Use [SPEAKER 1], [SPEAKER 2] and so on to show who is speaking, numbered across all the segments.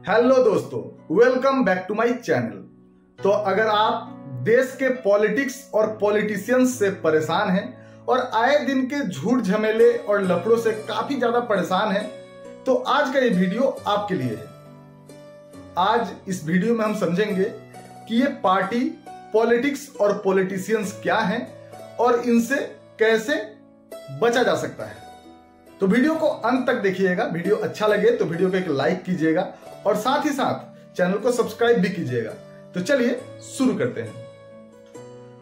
[SPEAKER 1] Hello दोस्तों, welcome back to my channel. तो अगर आप देश के पॉलिटिक्स और पॉलिटिशियंस से परेशान हैं और आए दिन के झूठ झमेले और लफड़ों से काफी ज्यादा परेशान हैं, तो आज का ये वीडियो आपके लिए है। आज इस वीडियो में हम समझेंगे कि ये पार्टी, पॉलिटिक्स और पॉलिटिशियंस क्या हैं और इनसे कैसे बचा जा सकता है। तो वीडियो को अंत तक देखिएगा। वीडियो अच्छा लगे तो वीडियो को एक लाइक कीजिएगा और साथ ही साथ चैनल को सब्सक्राइब भी कीजिएगा। तो चलिए शुरू करते हैं।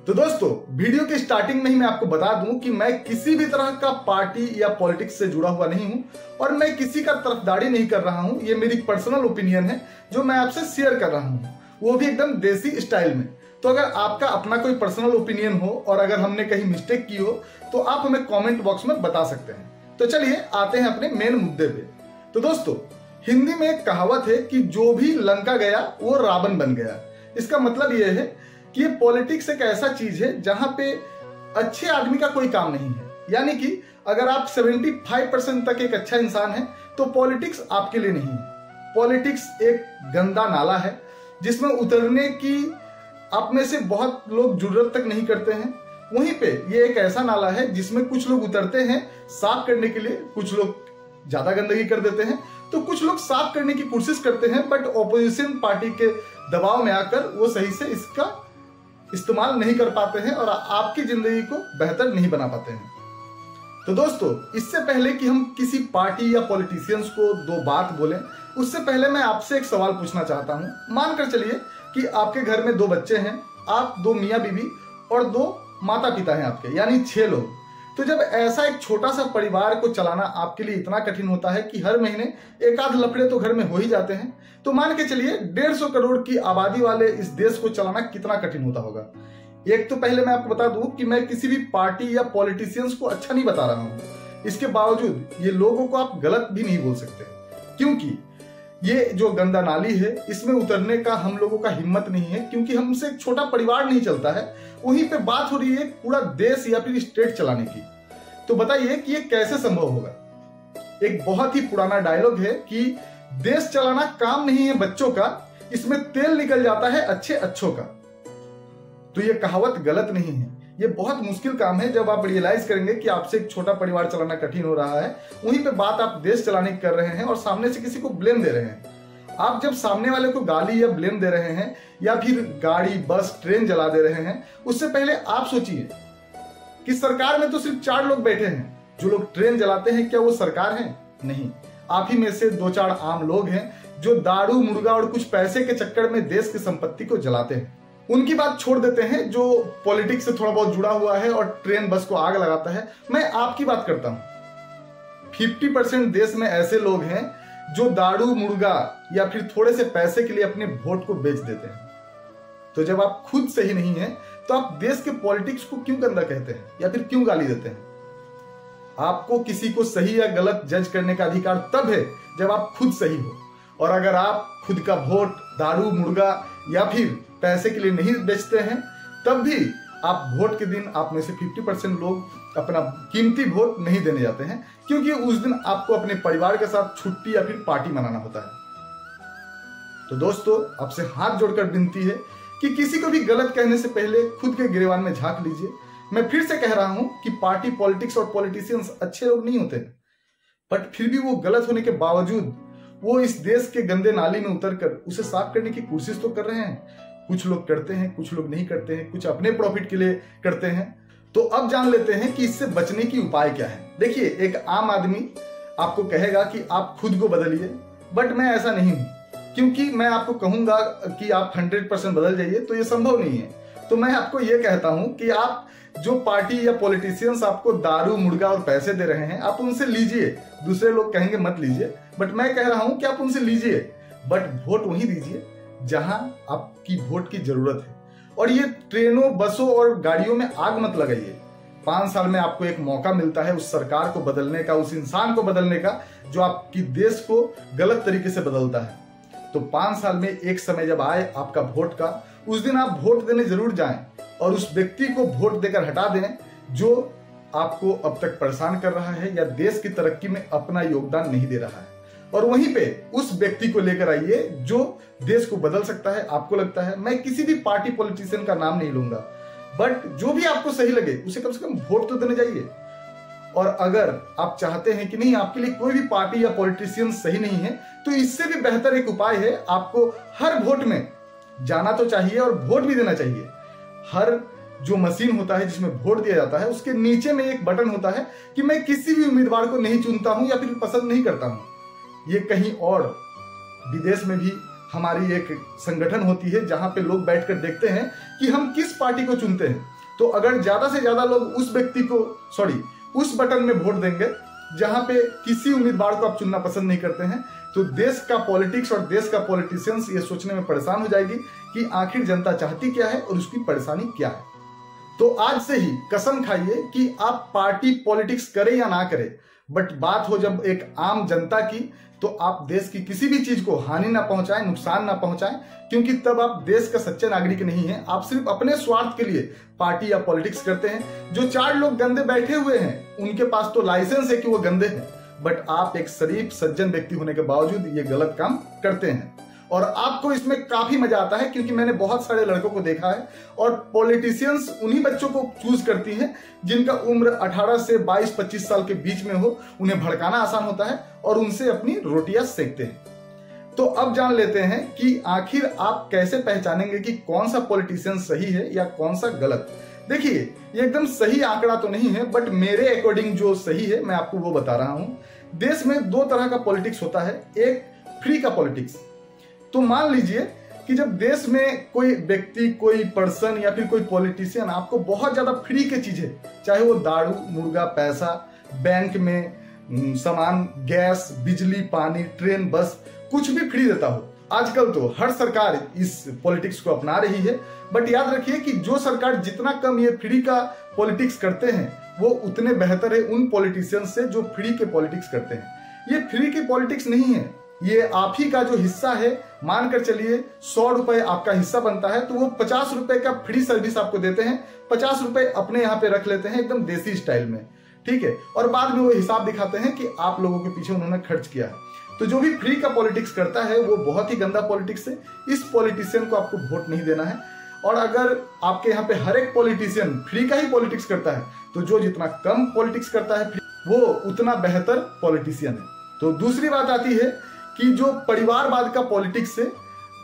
[SPEAKER 1] तो दोस्तों, वीडियो के स्टार्टिंग में ही मैं आपको बता दूं कि मैं किसी भी तरह का पार्टी या पॉलिटिक्स से जुड़ा हुआ नहीं हूं और मैं किसी का तरफदारी नहीं कर रहा हूं। ये मेरी पर्सनल ओपिनियन है जो मैं आपसे शेयर कर रहा हूं, वो भी एकदम देसी स्टाइल में। तो अगर आपका अपना कोई पर्सनल ओपिनियन हो और अगर हमने कहीं मिस्टेक की हो तो आप हमें कमेंट बॉक्स में बता सकते हैं। तो चलिए आते हैं अपने मेन मुद्दे पे। तो दोस्तों, हिंदी में एक कहावत है कि जो भी लंका गया वो रावण बन गया। इसका मतलब यह है कि ये पॉलिटिक्स एक ऐसा चीज है जहां पे अच्छे आदमी का कोई काम नहीं है। यानी कि अगर आप 75% तक एक अच्छा इंसान है तो पॉलिटिक्स आपके लिए नहीं है। पॉलिटिक्स एक गंदा नाला है जिसमें उतरने की आप में से बहुत लोग जरूरत तक नहीं करते हैं। वहीं पे ये एक ऐसा नाला है जिसमें कुछ लोग उतरते हैं साफ करने के लिए, कुछ लोग ज्यादा गंदगी कर देते हैं, तो कुछ लोग साफ करने की कोशिश करते हैं, बट ऑपोजिशन पार्टी के दबाव में आकर वो सही से इसका इस्तेमाल नहीं कर पाते हैं और आपकी जिंदगी को बेहतर नहीं बना पाते हैं। तो दोस्तों, इससे पहले कि हम किसी पार्टी या पॉलिटिशियंस को दो बात बोलें, उससे पहले मैं आपसे एक सवाल पूछना चाहता हूं। मानकर चलिए कि आपके घर में दो बच्चे हैं, आप दो मियाँ बीवी और दो माता पिता हैं आपके, यानी 6 लोग। तो जब ऐसा एक छोटा सा परिवार को चलाना आपके लिए इतना कठिन होता है कि हर महीने एक आध लफड़े तो घर में हो ही जाते हैं, तो मान के चलिए 150 करोड़ की आबादी वाले इस देश को चलाना कितना कठिन होता होगा। एक तो पहले मैं आपको बता दूं कि मैं किसी भी पार्टी या पॉलिटिशियंस को अच्छा नहीं बता रहा हूं। इसके बावजूद ये लोगों को आप गलत भी नहीं बोल सकते, क्योंकि ये जो गंदा नाली है इसमें उतरने का हम लोगों का हिम्मत नहीं है, क्योंकि हमसे एक छोटा परिवार नहीं चलता है। वहीं पे बात हो रही है पूरा देश या फिर स्टेट चलाने की। तो बताइए कि ये कैसे संभव होगा। एक बहुत ही पुराना डायलॉग है कि देश चलाना काम नहीं है बच्चों का, इसमें तेल निकल जाता है अच्छे अच्छों का। तो ये कहावत गलत नहीं है। ये बहुत मुश्किल काम है जब आप रियलाइज करेंगे कि आपसे एक छोटा परिवार चलाना कठिन हो रहा है। वहीं पे बात आप देश चलाने की कर रहे हैं और सामने से किसी को ब्लेम दे रहे हैं। आप जब सामने वाले को गाली या ब्लेम दे रहे हैं या फिर गाड़ी, बस, ट्रेन जला दे रहे हैं, उससे पहले आप सोचिए कि सरकार में तो सिर्फ 4 लोग बैठे हैं। जो लोग ट्रेन जलाते हैं क्या वो सरकार है? नहीं, आप ही में से 2-4 आम लोग हैं जो दारू, मुर्गा और कुछ पैसे के चक्कर में देश की संपत्ति को जलाते हैं। उनकी बात छोड़ देते हैं जो पॉलिटिक्स से थोड़ा बहुत जुड़ा हुआ है और ट्रेन, बस को आग लगाता है। मैं आपकी बात करता हूं। 50% देश में ऐसे लोग हैं जो दारू, मुर्गा या फिर थोड़े से पैसे के लिए अपने वोट को बेच देते हैं। तो जब आप खुद सही नहीं हैं तो आप देश के पॉलिटिक्स को क्यों गंदा कहते हैं या फिर क्यों गाली देते हैं? आपको किसी को सही या गलत जज करने का अधिकार तब है जब आप खुद सही हो। और अगर आप खुद का वोट दारू, मुर्गा या फिर पैसे के लिए नहीं बेचते हैं, तब भी आप वोट के दिन आप में से 50% लोग अपना कीमती वोट नहीं देने जाते हैं, क्योंकि उस दिन आपको अपने परिवार के साथ छुट्टी या फिर पार्टी मनाना होता है। तो दोस्तों, आपसे हाथ जोड़कर विनती है कि किसी को भी गलत कहने से पहले खुद के गिरेबान में झांक लीजिए। मैं फिर से कह रहा हूं कि पार्टी, पॉलिटिक्स और पॉलिटिशियंस अच्छे लोग नहीं होते, बट फिर भी वो गलत होने के बावजूद वो इस देश के गंदे नाली में उतरकर उसे साफ करने की कोशिश तो कर रहे हैं। कुछ लोग करते हैं, कुछ लोग नहीं करते हैं, कुछ अपने प्रॉफिट के लिए करते हैं। तो अब जान लेते हैं कि इससे बचने की उपाय क्या है। देखिए, एक आम आदमी आपको कहेगा कि आप खुद को बदलिए, बट मैं ऐसा नहीं हूं, क्योंकि मैं आपको कहूंगा कि आप 100% बदल जाइए तो ये संभव नहीं है। तो मैं आपको ये कहता हूं कि आप जो पार्टी या पॉलिटिशियंस आपको दारू, मुर्गा और पैसे दे रहे हैं, आप उनसे लीजिए। दूसरे लोग कहेंगे मत लीजिए, बट मैं कह रहा हूं कि आप उनसे लीजिए, बट वोट वहीं दीजिए जहां आपकी वोट की जरूरत है। और ये ट्रेनों, बसों और गाड़ियों में आग मत लगाइए। 5 साल में आपको एक मौका मिलता है उस सरकार को बदलने का, उस इंसान को बदलने का जो आपकी देश को गलत तरीके से बदलता है। तो 5 साल में एक समय जब आए आपका वोट का, उस दिन आप वोट देने जरूर जाएं और उस व्यक्ति को वोट देकर हटा दें जो आपको अब तक परेशान कर रहा है या देश की तरक्की में अपना योगदान नहीं दे रहा है। और वहीं पे उस व्यक्ति को लेकर आइए जो देश को बदल सकता है। आपको लगता है, मैं किसी भी पार्टी पॉलिटिशियन का नाम नहीं लूंगा, बट जो भी आपको सही लगे उसे कम से कम वोट तो देने जाइए। और अगर आप चाहते हैं कि नहीं, आपके लिए कोई भी पार्टी या पॉलिटिशियन सही नहीं है, तो इससे भी बेहतर एक उपाय है, आपको हर वोट में जाना तो चाहिए और वोट भी देना चाहिए। हर जो मशीन होता है जिसमें वोट दिया जाता है, उसके नीचे में एक बटन होता है कि मैं किसी भी उम्मीदवार को नहीं चुनता हूं या फिर पसंद नहीं करता हूं। ये कहीं और विदेश में भी हमारी एक संगठन होती है जहां पे लोग बैठकर देखते हैं कि हम किस पार्टी को चुनते हैं। तो अगर ज्यादा से ज्यादा लोग उस व्यक्ति को उस बटन में वोट देंगे जहां पे किसी उम्मीदवार को आप चुनना पसंद नहीं करते हैं, तो देश का पॉलिटिक्स और देश का पॉलिटिशियंस ये सोचने में परेशान हो जाएगी कि आखिर जनता चाहती क्या है और उसकी परेशानी क्या है। तो आज से ही कसम खाइए कि आप पार्टी पॉलिटिक्स करें या ना करें, बट बात हो जब एक आम जनता की, तो आप देश की किसी भी चीज को हानि ना पहुंचाएं, नुकसान ना पहुंचाएं, क्योंकि तब आप देश का सच्चे नागरिक नहीं हैं। आप सिर्फ अपने स्वार्थ के लिए पार्टी या पॉलिटिक्स करते हैं। जो 4 लोग गंदे बैठे हुए हैं उनके पास तो लाइसेंस है कि वो गंदे हैं, बट आप एक शरीफ सज्जन व्यक्ति होने के बावजूद ये गलत काम करते हैं। और आपको इसमें काफी मजा आता है, क्योंकि मैंने बहुत सारे लड़कों को देखा है और पॉलिटिशियंस उन्हीं बच्चों को चूज करती हैं जिनका उम्र 18 से 22-25 साल के बीच में हो। उन्हें भड़काना आसान होता है और उनसे अपनी रोटियां सेकते हैं। तो अब जान लेते हैं कि आखिर आप कैसे पहचानेंगे कि कौन सा पॉलिटिशियन सही है या कौन सा गलत। देखिए, ये एकदम सही आंकड़ा तो नहीं है, बट मेरे अकॉर्डिंग जो सही है मैं आपको वो बता रहा हूं। देश में 2 तरह का पॉलिटिक्स होता है, एक फ्री का पॉलिटिक्स। तो मान लीजिए कि जब देश में कोई व्यक्ति, कोई पर्सन या फिर कोई पॉलिटिशियन आपको बहुत ज्यादा फ्री की चीजें, चाहे वो दारू, मुर्गा, पैसा, बैंक में सामान, गैस, बिजली, पानी, ट्रेन, बस, कुछ भी फ्री देता हो। आजकल तो हर सरकार इस पॉलिटिक्स को अपना रही है, बट याद रखिए कि जो सरकार जितना कम ये फ्री का पॉलिटिक्स करते हैं वो उतने बेहतर है उन पॉलिटिशियन से जो फ्री के पॉलिटिक्स करते हैं। ये फ्री की पॉलिटिक्स नहीं है, ये आप ही का जो हिस्सा है। मानकर चलिए 100 रुपए आपका हिस्सा बनता है, तो वो 50 रुपए का फ्री सर्विस आपको देते हैं, 50 रुपए अपने यहाँ पे रख लेते हैं एकदम देसी स्टाइल में, ठीक है। और बाद में वो हिसाब दिखाते हैं कि आप लोगों के पीछे उन्होंने खर्च किया है। तो जो भी फ्री का पॉलिटिक्स करता है वो बहुत ही गंदा पॉलिटिक्स है। इस पॉलिटिशियन को आपको वोट नहीं देना है। और अगर आपके यहाँ पे हर एक पॉलिटिशियन फ्री का ही पॉलिटिक्स करता है, तो जो जितना कम पॉलिटिक्स करता है वो उतना बेहतर पॉलिटिशियन है। तो दूसरी बात आती है कि जो परिवारवाद का पॉलिटिक्स है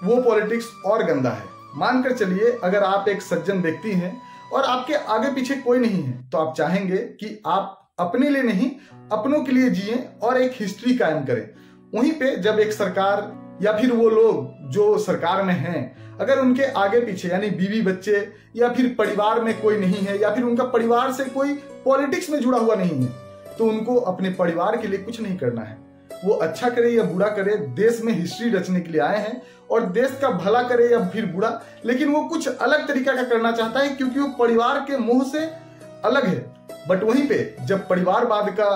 [SPEAKER 1] वो पॉलिटिक्स और गंदा है। मानकर चलिए अगर आप एक सज्जन व्यक्ति हैं और आपके आगे पीछे कोई नहीं है, तो आप चाहेंगे कि आप अपने लिए नहीं, अपनों के लिए जिएं और एक हिस्ट्री कायम करें। वहीं पे जब एक सरकार या फिर वो लोग जो सरकार में हैं, अगर उनके आगे पीछे यानी बीवी बच्चे या फिर परिवार में कोई नहीं है या फिर उनका परिवार से कोई पॉलिटिक्स में जुड़ा हुआ नहीं है, तो उनको अपने परिवार के लिए कुछ नहीं करना है। वो अच्छा करे या बुरा करे, देश में हिस्ट्री रचने के लिए आए हैं और देश का भला करे या फिर बुरा, लेकिन वो कुछ अलग तरीका का करना चाहता है क्योंकि वो परिवार के मोह से अलग है। बट वहीं पे जब परिवारवाद का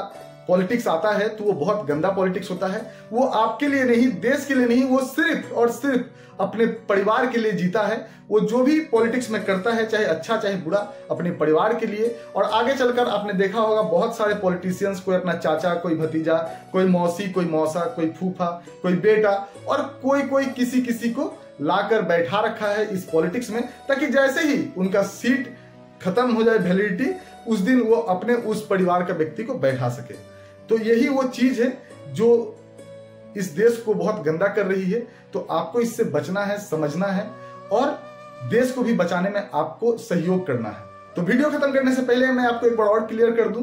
[SPEAKER 1] पॉलिटिक्स आता है तो वो बहुत गंदा पॉलिटिक्स होता है। वो आपके लिए नहीं, देश के लिए नहीं, वो सिर्फ और सिर्फ अपने परिवार के लिए जीता है। वो जो भी पॉलिटिक्स में करता है, चाहे अच्छा चाहे बुरा, अपने परिवार के लिए। और आगे चलकर आपने देखा होगा बहुत सारे पॉलिटिशियंस, कोई अपना चाचा, कोई भतीजा, कोई मौसी, कोई मौसा, कोई फूफा, कोई बेटा और कोई किसी किसी को लाकर बैठा रखा है इस पॉलिटिक्स में, ताकि जैसे ही उनका सीट खत्म हो जाए वैलिडिटी, उस दिन वो अपने उस परिवार का व्यक्ति को बैठा सके। तो यही वो चीज है जो इस देश को बहुत गंदा कर रही है। तो आपको इससे बचना है, समझना है और देश को भी बचाने में आपको सहयोग करना है। तो वीडियो खत्म करने से पहले मैं आपको एक बार और क्लियर कर दूं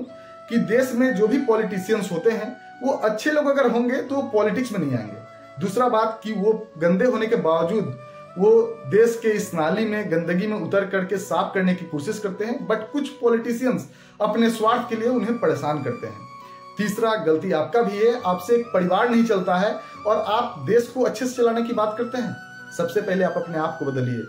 [SPEAKER 1] कि देश में जो भी पॉलिटिशियंस होते हैं वो अच्छे लोग अगर होंगे तो वो पॉलिटिक्स में नहीं आएंगे। दूसरा बात कि वो गंदे होने के बावजूद वो देश के इस नाली में, गंदगी में उतर करके साफ करने की कोशिश करते हैं, बट कुछ पॉलिटिशियंस अपने स्वार्थ के लिए उन्हें परेशान करते हैं। तीसरा, गलती आपका भी है, आपसे एक परिवार नहीं चलता है और आप देश को अच्छे से चलाने की बात करते हैं। सबसे पहले आप अपने आप को बदलिए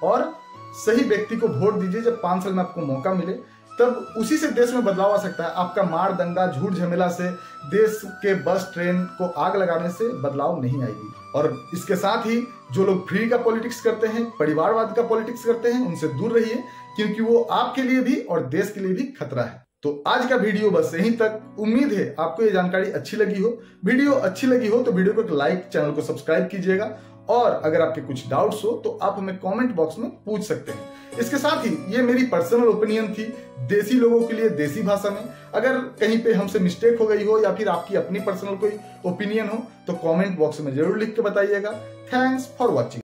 [SPEAKER 1] और सही व्यक्ति को वोट दीजिए। जब 5 साल में आपको मौका मिले तब उसी से देश में बदलाव आ सकता है। आपका मार दंगा, झूठ झमेला से, देश के बस ट्रेन को आग लगाने से बदलाव नहीं आएगी। और इसके साथ ही जो लोग फ्री का पॉलिटिक्स करते हैं, परिवारवाद का पॉलिटिक्स करते हैं, उनसे दूर रहिए, क्योंकि वो आपके लिए भी और देश के लिए भी खतरा है। तो आज का वीडियो बस यहीं तक। उम्मीद है आपको ये जानकारी अच्छी लगी हो। वीडियो अच्छी लगी हो तो वीडियो को एक लाइक, चैनल को सब्सक्राइब कीजिएगा और अगर आपके कुछ डाउट्स हो तो आप हमें कमेंट बॉक्स में पूछ सकते हैं। इसके साथ ही ये मेरी पर्सनल ओपिनियन थी देसी लोगों के लिए देसी भाषा में। अगर कहीं पे हमसे मिस्टेक हो गई हो या फिर आपकी अपनी पर्सनल कोई ओपिनियन हो तो कमेंट बॉक्स में जरूर लिख के बताइएगा। Thanks for watching.